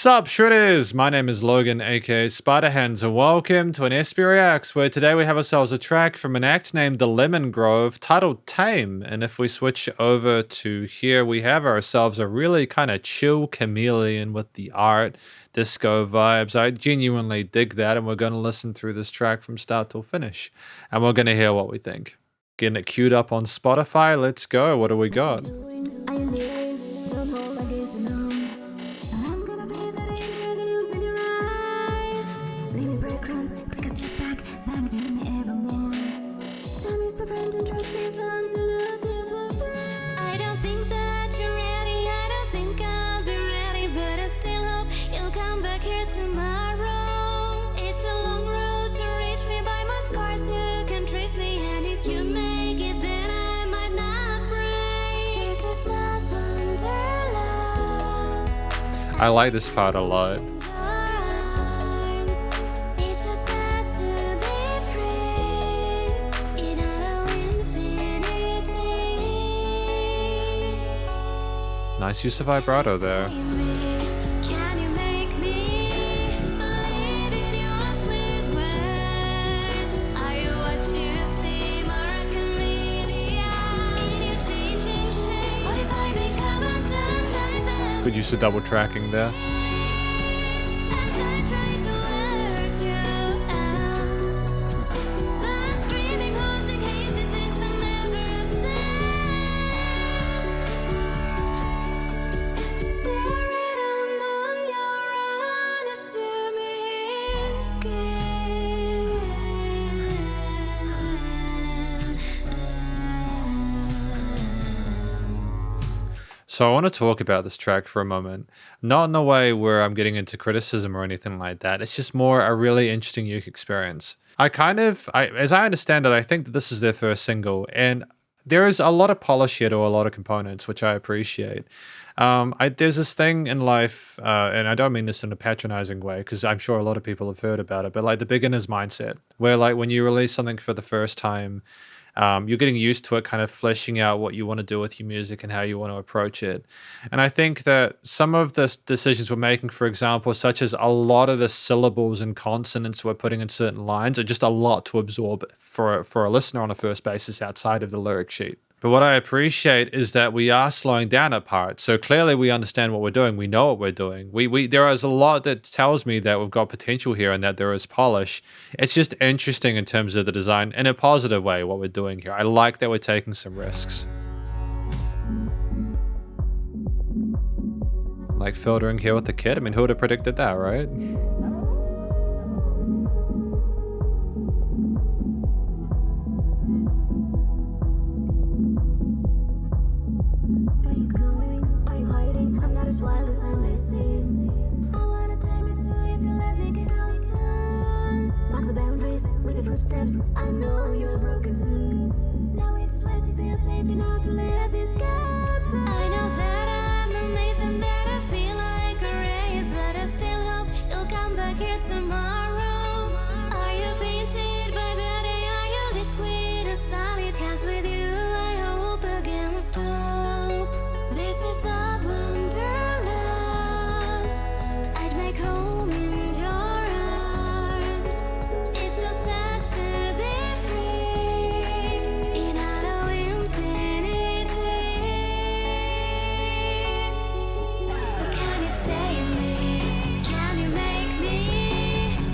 Sup Shredders! My name is Logan, aka Spiderhands, and welcome to an SP Reacts, where today we have ourselves a track from an act named The Lemon Grove titled Tame. And if we switch over to here, we have ourselves a really kind of chill chameleon with the art, disco vibes. I genuinely dig that, and we're going to listen through this track from start till finish. And we're going to hear what we think. Getting it queued up on Spotify, let's go. What do we got? I like this part a lot. Nice use of vibrato there. Good use of double tracking there. So I want to talk about this track for a moment, not in a way where I'm getting into criticism or anything like that. It's just more a really interesting, unique experience. As I understand it, I think that this is their first single, and there is a lot of polish here to a lot of components, which I appreciate. There's this thing in life, and I don't mean this in a patronizing way, because I'm sure a lot of people have heard about it, but like the beginner's mindset, where like when you release something for the first time, you're getting used to it, kind of fleshing out what you want to do with your music and how you want to approach it. And I think that some of the decisions we're making, for example, such as a lot of the syllables and consonants we're putting in certain lines, are just a lot to absorb for a listener on a first basis outside of the lyric sheet. But what I appreciate is that we are slowing down at parts. So clearly we understand what we're doing. We know what we're doing. There is a lot that tells me that we've got potential here and that there is polish. It's just interesting in terms of the design in a positive way, what we're doing here. I like that we're taking some risks. Like filtering here with the kid. I mean, who would have predicted that, right? I know you're broken too. Now we just wait to feel safe enough to let this get through. I know that I'm amazing, that I feel like a race, but I still hope you'll come back here tomorrow. Are you painted by the day? Are you liquid or solid? 'Cause with you I hope against hope. This is not wanderlust. I'd make home in your arms. It's so sad to be free in auto infinity. So can you tame me? Can you make me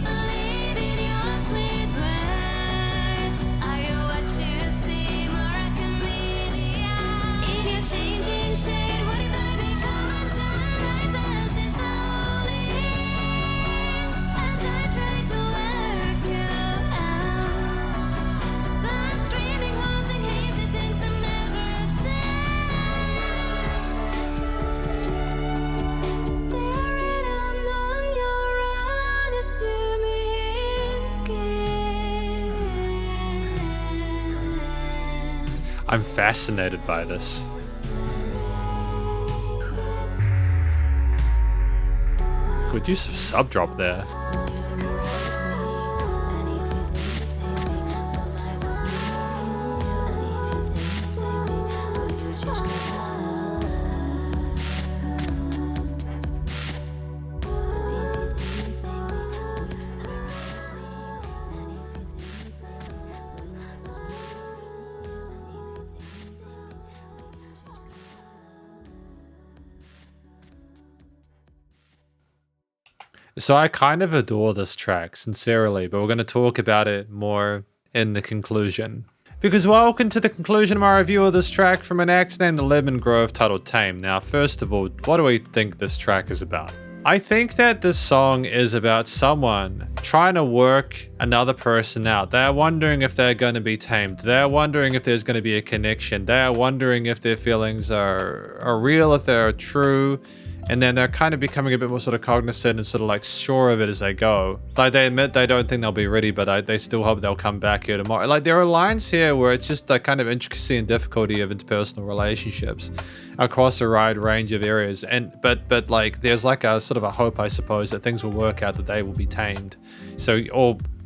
believe in your sweet words? Are you what you seem, or a chameleon in your changing shade? What if I become undone? I pass this slowly as I try to work you out. But screaming, haunting, hazy things I never said. They're written on your unassuming skin. I'm fascinated by this. Good use of sub drop there. So I kind of adore this track, sincerely, but we're going to talk about it more in the conclusion. Because welcome to the conclusion of my review of this track from an act named The Lemon Grove titled Tame. Now, first of all, what do we think this track is about? I think that this song is about someone trying to work another person out. They're wondering if they're going to be tamed. They're wondering if there's going to be a connection. They're wondering if their feelings are real, if they're true. And then they're kind of becoming a bit more sort of cognizant and sort of like sure of it as they go. Like they admit they don't think they'll be ready, but they still hope they'll come back here tomorrow. Like there are lines here where it's just the kind of intricacy and difficulty of interpersonal relationships across a wide range of areas. And but like there's like a sort of a hope, I suppose, that things will work out, that they will be tamed. So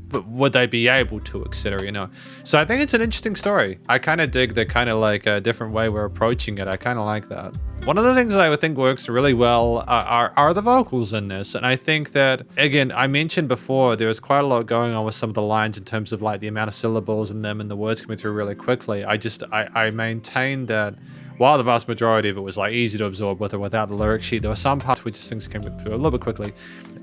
but would they be able to, etc., you know? So I think it's an interesting story. I kind of dig the kind of like a different way we're approaching it. I kind of like that. One of the things I would think works really well are the vocals in this. And I think that, again, I mentioned before, there was quite a lot going on with some of the lines in terms of like the amount of syllables in them and the words coming through really quickly. I maintain that while the vast majority of it was like easy to absorb with or without the lyric sheet, there were some parts where just things came through a little bit quickly.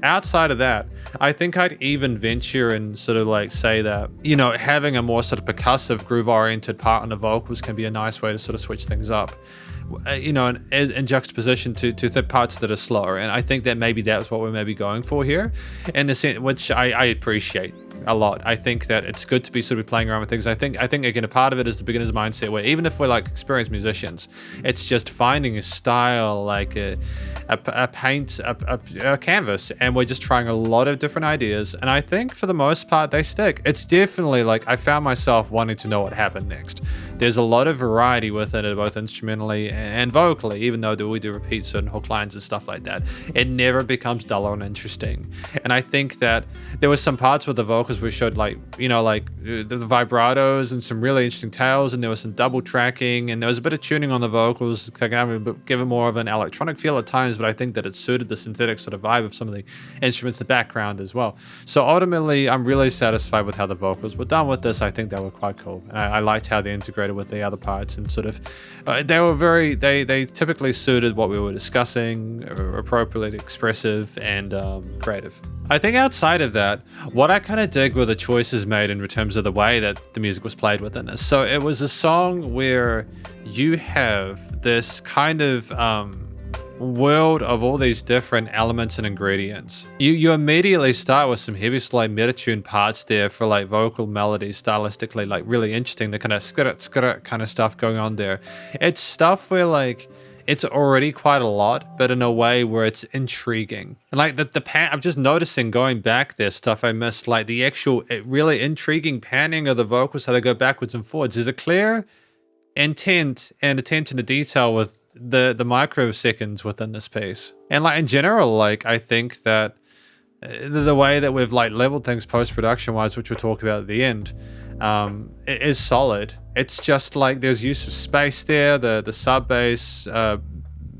Outside of that, I think I'd even venture and sort of like say that, you know, having a more sort of percussive, groove-oriented part on the vocals can be a nice way to sort of switch things up. You know, in juxtaposition to the parts that are slower. And I think that maybe that's what we're maybe going for here, in the sense, which I appreciate a lot. I think that it's good to be sort of playing around with things. I think again, a part of it is the beginner's mindset, where even if we're like experienced musicians, it's just finding a style, like a paint, a canvas, and we're just trying a lot of different ideas. And I think for the most part, they stick. It's definitely like, I found myself wanting to know what happened next. There's a lot of variety within it, both instrumentally and vocally, even though we do repeat certain hook lines and stuff like that. It never becomes dull or uninteresting. And I think that there was some parts with the vocals we showed, like, you know, like the vibratos and some really interesting tails, and there was some double tracking, and there was a bit of tuning on the vocals to give it more of an electronic feel at times, but I think that it suited the synthetic sort of vibe of some of the instruments in the background as well. So ultimately, I'm really satisfied with how the vocals were done with this. I think they were quite cool. And I liked how they integrated with the other parts, and sort of they typically suited what we were discussing, appropriately expressive and creative. I think outside of that, what I kind of dig were the choices made in terms of the way that the music was played within this. So it was a song where you have this kind of world of all these different elements and ingredients. You immediately start with some heavy, slow, meta-tuned parts there for like vocal melodies, stylistically, like really interesting, the kind of skrit kind of stuff going on there. It's stuff where like it's already quite a lot, but in a way where it's intriguing. And like I'm just noticing going back there, stuff I missed, like the actual really intriguing panning of the vocals, how they go backwards and forwards. There's a clear intent and attention to detail with the microseconds within this piece. And like in general, like I think that the way that we've like leveled things post-production wise, which we'll talk about at the end, it is solid. It's just like there's use of space there. The sub bass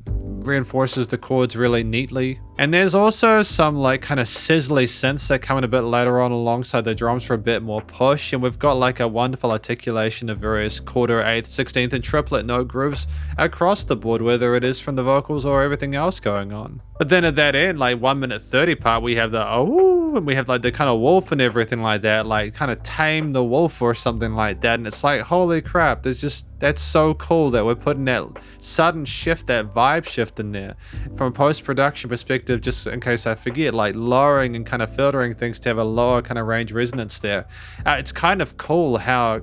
reinforces the chords really neatly. And there's also some like kind of sizzly synths that come in a bit later on alongside the drums for a bit more push. And we've got like a wonderful articulation of various quarter, eighth, 16th, and triplet note grooves across the board, whether it is from the vocals or everything else going on. But then at that end, like 1 minute 30 part, we have the oh, and we have like the kind of wolf and everything like that, like kind of Tame the wolf or something like that. And it's like, holy crap, that's so cool that we're putting that sudden shift, that vibe shift in there. From a post-production perspective, just in case I forget, like lowering and kind of filtering things to have a lower kind of range resonance there. It's kind of cool how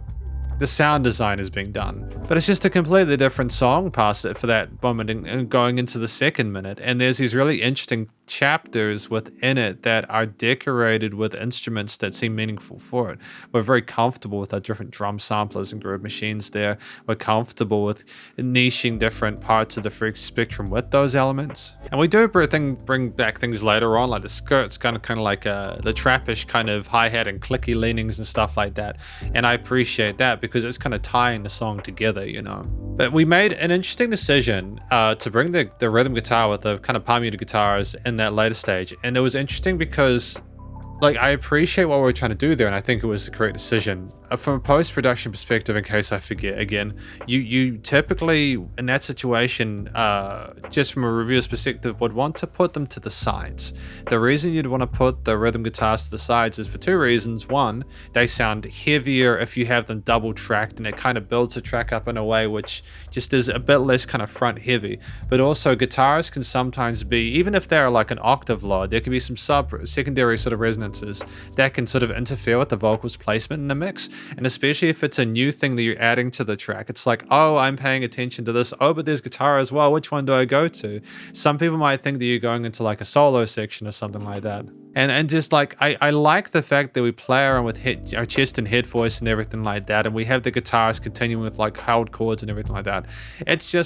the sound design is being done, but it's just a completely different song past it for that moment and going into the second minute. And there's these really interesting chapters within it that are decorated with instruments that seem meaningful for it. We're very comfortable with our different drum samplers and groove machines there. We're comfortable with niching different parts of the freak spectrum with those elements. And we do bring back things later on, like the skirts, kind of like the trappish kind of hi-hat and clicky leanings and stuff like that. And I appreciate that because it's kind of tying the song together, you know. But we made an interesting decision to bring the rhythm guitar with the kind of palm muted guitars in that later stage. And it was interesting because like, I appreciate what we're trying to do there, and I think it was the correct decision. From a post-production perspective, in case I forget again, you typically in that situation, just from a reviewer's perspective, would want to put them to the sides. The reason you'd want to put the rhythm guitars to the sides is for two reasons. One, they sound heavier if you have them double tracked, and it kind of builds the track up in a way which just is a bit less kind of front heavy. But also, guitars can sometimes be, even if they're like an octave low, there can be some secondary sort of resonances that can sort of interfere with the vocals placement in the mix. And especially if it's a new thing that you're adding to the track, it's like, oh, I'm paying attention to this. Oh, but there's guitar as well. Which one do I go to? Some people might think that you're going into like a solo section or something like that. And just like, I like the fact that we play around with our chest and head voice and everything like that. And we have the guitars continuing with like held chords and everything like that. It's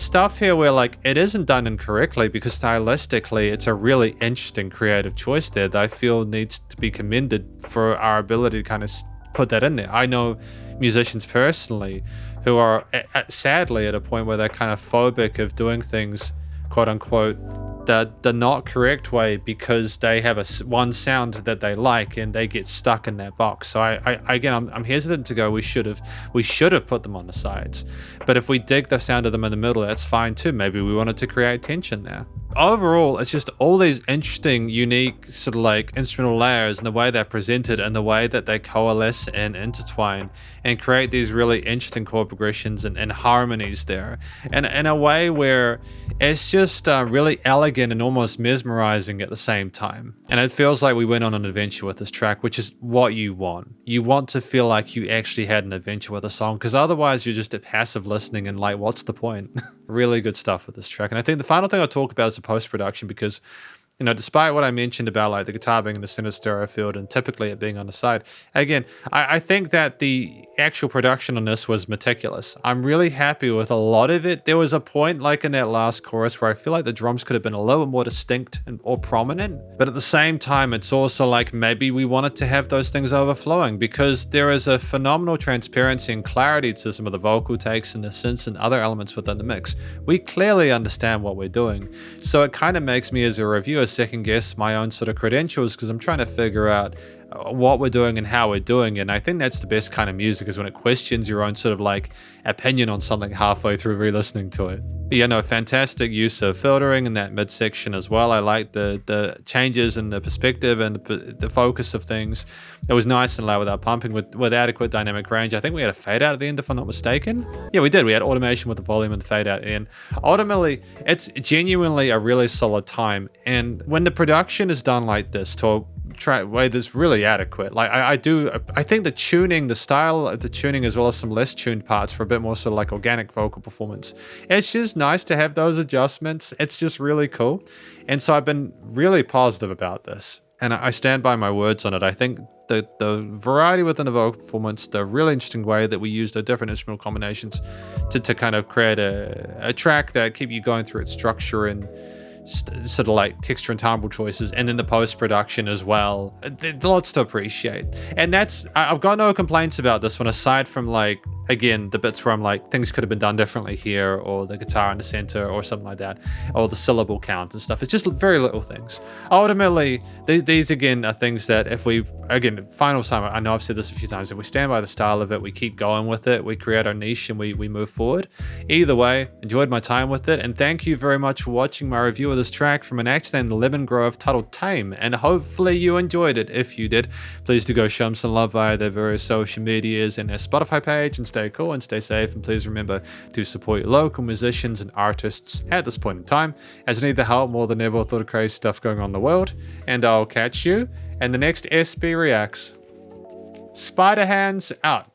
stuff here where like it isn't done incorrectly, because stylistically it's a really interesting creative choice there that I feel needs to be commended for our ability to kind of put that in there. I know musicians personally who are sadly at a point where they're kind of phobic of doing things, quote unquote, the not correct way, because they have one sound that they like and they get stuck in that box. So I'm hesitant to go, we should have put them on the sides. But if we dig the sound of them in the middle, that's fine too. Maybe we wanted to create tension there. Overall, it's just all these interesting, unique sort of like instrumental layers, and the way they're presented and the way that they coalesce and intertwine and create these really interesting chord progressions and harmonies there. And in a way where it's just really elegant and almost mesmerizing at the same time. And it feels like we went on an adventure with this track, which is what you want. You want to feel like you actually had an adventure with a song, because otherwise you're just at passive listening and like, what's the point? Really good stuff with this track. And I think the final thing I'll talk about is the post-production, because despite what I mentioned about like the guitar being in the center stereo field and typically it being on the side, again, I think that the actual production on this was meticulous. I'm really happy with a lot of it. There was a point like in that last chorus where I feel like the drums could have been a little bit more distinct or prominent, but at the same time, it's also like maybe we wanted to have those things overflowing, because there is a phenomenal transparency and clarity to some of the vocal takes and the synths and other elements within the mix. We clearly understand what we're doing. So it kind of makes me as a reviewer second guess my own sort of credentials, because I'm trying to figure out what we're doing and how we're doing it. And I think that's the best kind of music, is when it questions your own sort of like opinion on something halfway through re-listening to it. But fantastic use of filtering in that midsection as well. I like the changes in the perspective and the focus of things. It was nice and loud without pumping, with adequate dynamic range. I think we had a fade out at the end, if I'm not mistaken. Yeah, we did. We had automation with the volume and the fade out in. Ultimately, it's genuinely a really solid time. And when the production is done like this, to a way that's really adequate. Like I think the tuning, the style of the tuning, as well as some less tuned parts for a bit more sort of like organic vocal performance. It's just nice to have those adjustments. It's just really cool. And so I've been really positive about this. And I stand by my words on it. I think the variety within the vocal performance, the really interesting way that we use the different instrumental combinations to kind of create a track that keep you going through its structure and sort of like texture and timbre choices, and then the post-production as well. Lots to appreciate. And I've got no complaints about this one, aside from like, again, the bits where I'm like, things could have been done differently here, or the guitar in the center or something like that, or the syllable count and stuff. It's just very little things. Ultimately, these again are things that if we, again, final time, I know I've said this a few times, if we stand by the style of it, we keep going with it, we create our niche, and we move forward. Either way, enjoyed my time with it, and thank you very much for watching my review of this track from an act named Lemon Grove titled Tame, and hopefully you enjoyed it. If you did, please do go show them some love via their various social medias and their Spotify page, and stay cool and stay safe, and please remember to support your local musicians and artists at this point in time, as I need the help more than ever with all the crazy stuff going on in the world. And I'll catch you in the next SB Reacts. Spiderhands out.